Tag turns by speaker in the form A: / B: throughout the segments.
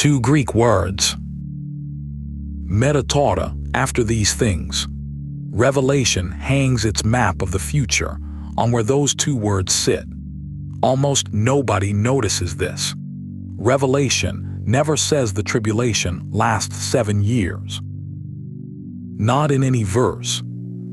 A: Two Greek words. Meta tauta, after these things. Revelation hangs its map of the future on where those two words sit. Almost nobody notices this. Revelation never says the tribulation lasts 7 years. Not in any verse.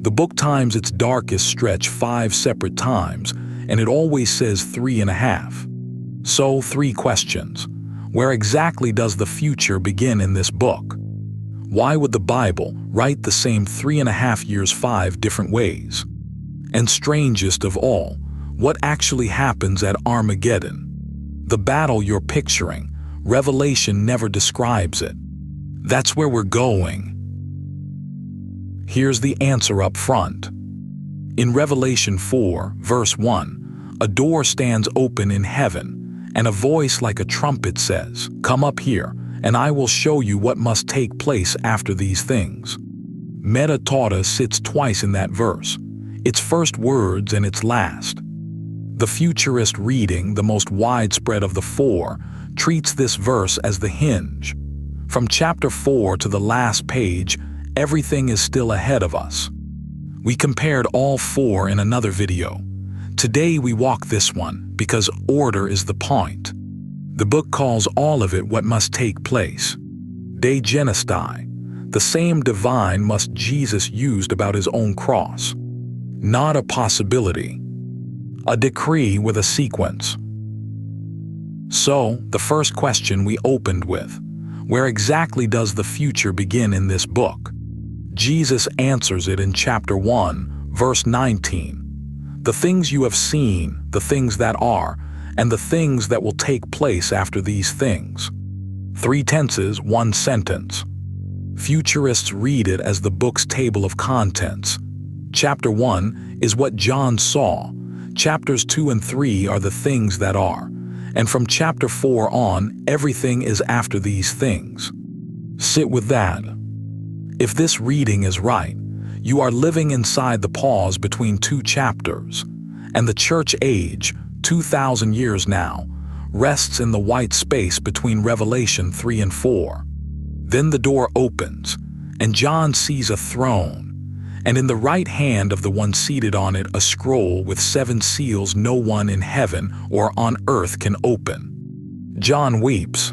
A: The book times its darkest stretch 5 separate times, and it always says 3.5. So 3 questions. Where exactly does the future begin in this book? Why would the Bible write the same 3.5 years 5 different ways? And strangest of all, what actually happens at Armageddon? The battle you're picturing, Revelation never describes it. That's where we're going. Here's the answer up front. In Revelation 4, verse 1, a door stands open in heaven, and a voice like a trumpet says, "Come up here, and I will show you what must take place after these things." Meta tauta sits twice in that verse, its first words and its last. The futurist reading, the most widespread of the 4, treats this verse as the hinge. From chapter 4 to the last page, everything is still ahead of us. We compared all 4 in another video. Today we walk this one because order is the point. The book calls all of it what must take place. De genestai, the same divine must Jesus used about his own cross. Not a possibility. A decree with a sequence. So, the first question we opened with, where exactly does the future begin in this book? Jesus answers it in chapter 1, verse 19. The things you have seen, the things that are, and the things that will take place after these things. 3 tenses, 1 sentence. Futurists read it as the book's table of contents. Chapter 1 is what John saw. Chapters 2 and 3 are the things that are. And from chapter 4 on, everything is after these things. Sit with that. If this reading is right, you are living inside the pause between 2 chapters, and the church age, 2,000 years now, rests in the white space between Revelation 3 and 4. Then the door opens, and John sees a throne, and in the right hand of the one seated on it a scroll with 7 seals no one in heaven or on earth can open. John weeps.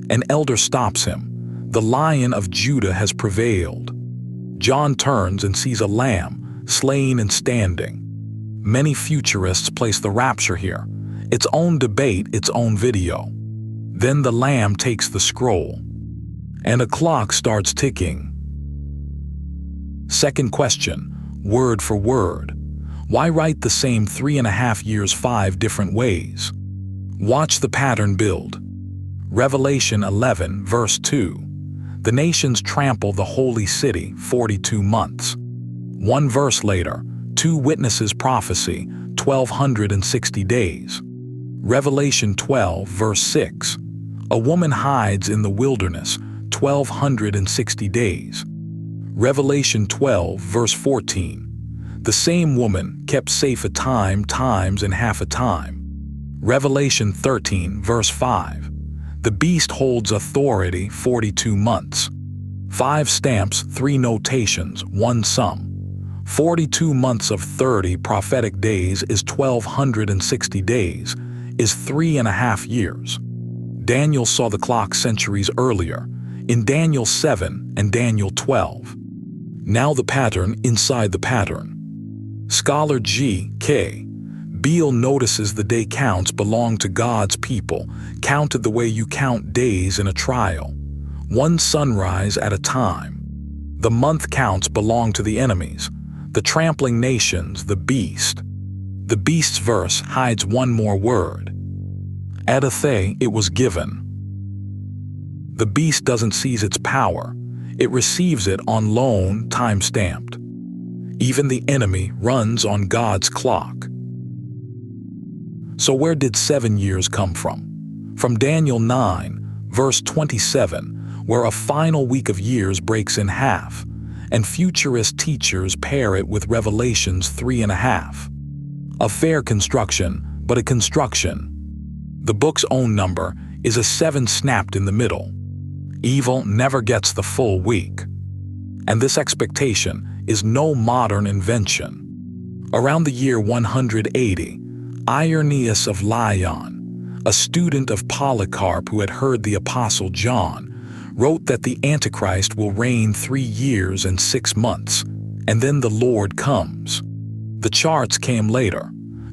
A: An elder stops him. The Lion of Judah has prevailed. John turns and sees a lamb, slain and standing. Many futurists place the rapture here. Its own debate, its own video. Then the lamb takes the scroll, and a clock starts ticking. Second question, word for word. Why write the same 3.5 years 5 different ways? Watch the pattern build. Revelation 11, verse 2. The nations trample the holy city 42 months. 1 verse later, 2 witnesses prophecy 1,260 days. Revelation 12, verse 6. A woman hides in the wilderness 1,260 days. Revelation 12, verse 14. The same woman kept safe a time, times, and half a time. Revelation 13, verse 5. The beast holds authority 42 months. 5 stamps, 3 notations, 1 sum. 42 months of 30 prophetic days is 1,260 days, is 3.5 years. Daniel saw the clock centuries earlier, in Daniel 7 and Daniel 12. Now the pattern inside the pattern. Scholar G.K. Beale notices the day counts belong to God's people, counted the way you count days in a trial. 1 sunrise at a time. The month counts belong to the enemies, the trampling nations, the beast. The beast's verse hides 1 more word. Edathe, it was given. The beast doesn't seize its power. It receives it on loan, time-stamped. Even the enemy runs on God's clock. So where did 7 years come from? From Daniel 9, verse 27, where a final week of years breaks in half, and futurist teachers pair it with Revelation's 3.5. A fair construction, but a construction. The book's own number is a 7 snapped in the middle. Evil never gets the full week. And this expectation is no modern invention. Around the year 180, Irenaeus of Lyon, a student of Polycarp who had heard the Apostle John, wrote that the Antichrist will reign 3 years and 6 months, and then the Lord comes. The charts came later.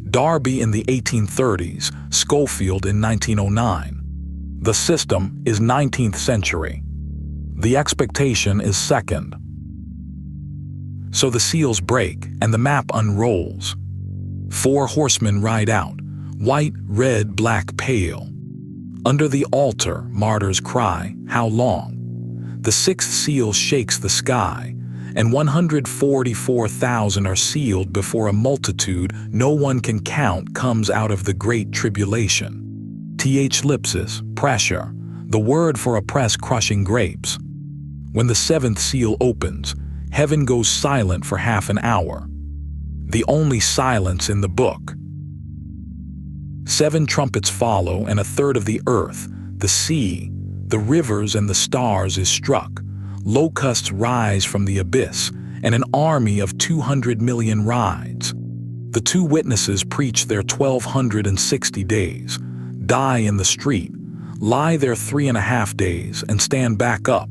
A: Darby in the 1830s, Schofield in 1909. The system is 19th century. The expectation is second. So the seals break and the map unrolls. 4 horsemen ride out, white, red, black, pale. Under the altar, martyrs cry, "How long?" The 6th seal shakes the sky, and 144,000 are sealed before a multitude no one can count comes out of the great tribulation. Ellipsis, pressure, the word for a press crushing grapes. When the 7th seal opens, heaven goes silent for half an hour. The only silence in the book. 7 trumpets follow, and a third of the earth, the sea, the rivers, and the stars is struck. Locusts rise from the abyss, and an army of 200 million rides. The 2 witnesses preach their 1260 days, die in the street, lie there 3.5 days, and stand back up.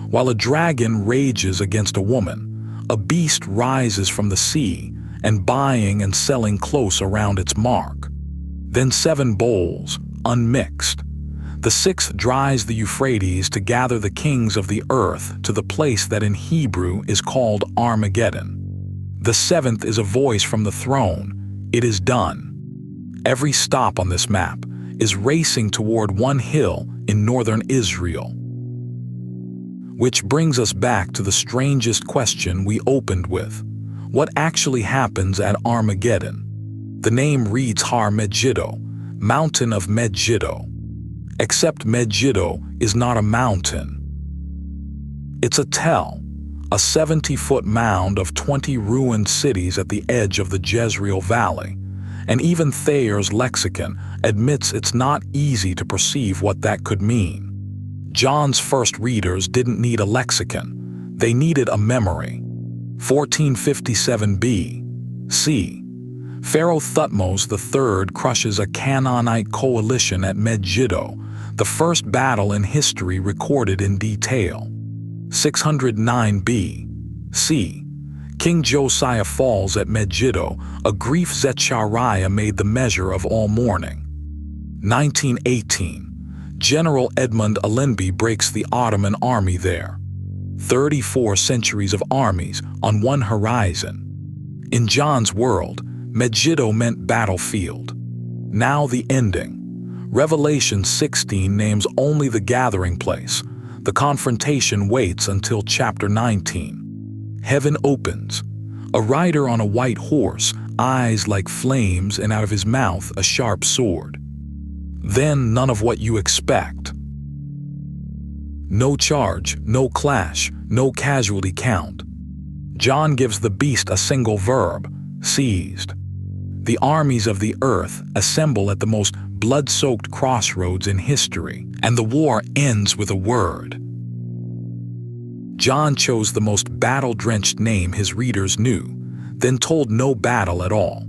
A: While a dragon rages against a woman, a beast rises from the sea, and buying and selling close around its mark. Then 7 bowls, unmixed. The 6th dries the Euphrates to gather the kings of the earth to the place that in Hebrew is called Armageddon. The 7th is a voice from the throne. It is done. Every stop on this map is racing toward one hill in northern Israel. Which brings us back to the strangest question we opened with. What actually happens at Armageddon? The name reads Har Megiddo, mountain of Megiddo. Except Megiddo is not a mountain. It's a tell, a 70-foot mound of 20 ruined cities at the edge of the Jezreel Valley, and even Thayer's lexicon admits it's not easy to perceive what that could mean. John's first readers didn't need a lexicon, they needed a memory. 1457 B.C. Pharaoh Thutmose III crushes a Canaanite coalition at Megiddo, the first battle in history recorded in detail. 609 B.C. King Josiah falls at Megiddo, a grief Zechariah made the measure of all mourning. 1918. General Edmund Allenby breaks the Ottoman army there. 34 centuries of armies on one horizon. In John's world, Megiddo meant battlefield. Now the ending. Revelation 16 names only the gathering place. The confrontation waits until chapter 19. Heaven opens. A rider on a white horse, eyes like flames, and out of his mouth a sharp sword. Then none of what you expect. No charge, no clash, no casualty count. John gives the beast a single verb, seized. The armies of the earth assemble at the most blood-soaked crossroads in history, and the war ends with a word. John chose the most battle-drenched name his readers knew, then told no battle at all.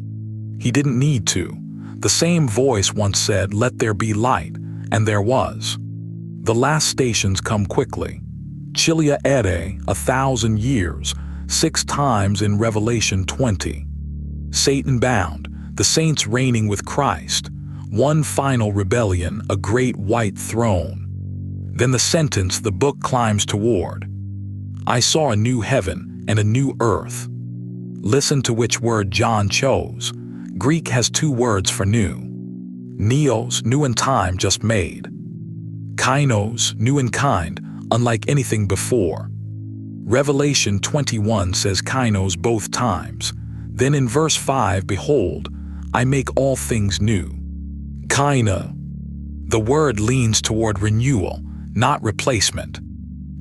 A: He didn't need to. The same voice once said, "Let there be light," and there was. The last stations come quickly. Chilia ere, 1,000 years, 6 times in Revelation 20. Satan bound, the saints reigning with Christ. One final rebellion, a great white throne. Then the sentence the book climbs toward. I saw a new heaven and a new earth. Listen to which word John chose. Greek has 2 words for new. Neos, new in time, just made. Kainos, new in kind, unlike anything before. Revelation 21 says kainos both times. Then in verse 5, behold, I make all things new. Kaina. The word leans toward renewal, not replacement.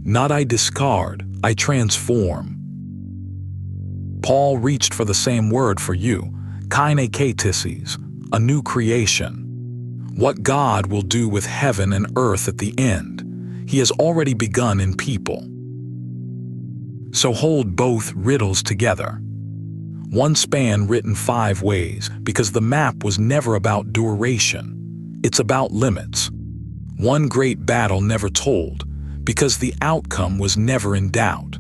A: Not I discard, I transform. Paul reached for the same word for you, kainekatisis, a new creation. What God will do with heaven and earth at the end, He has already begun in people. So hold both riddles together. One span written 5 ways because the map was never about duration. It's about limits. One great battle never told because the outcome was never in doubt.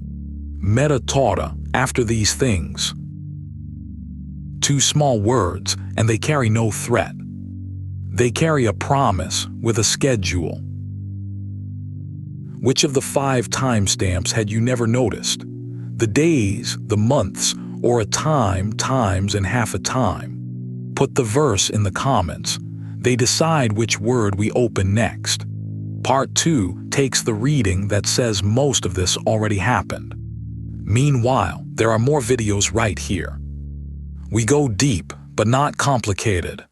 A: Meta tauta, after these things. 2 small words, and they carry no threat. They carry a promise with a schedule. Which of the 5 timestamps had you never noticed? The days, the months, or a time, times, and half a time? Put the verse in the comments. They decide which word we open next. Part 2 takes the reading that says most of this already happened. Meanwhile, there are more videos right here. We go deep, but not complicated.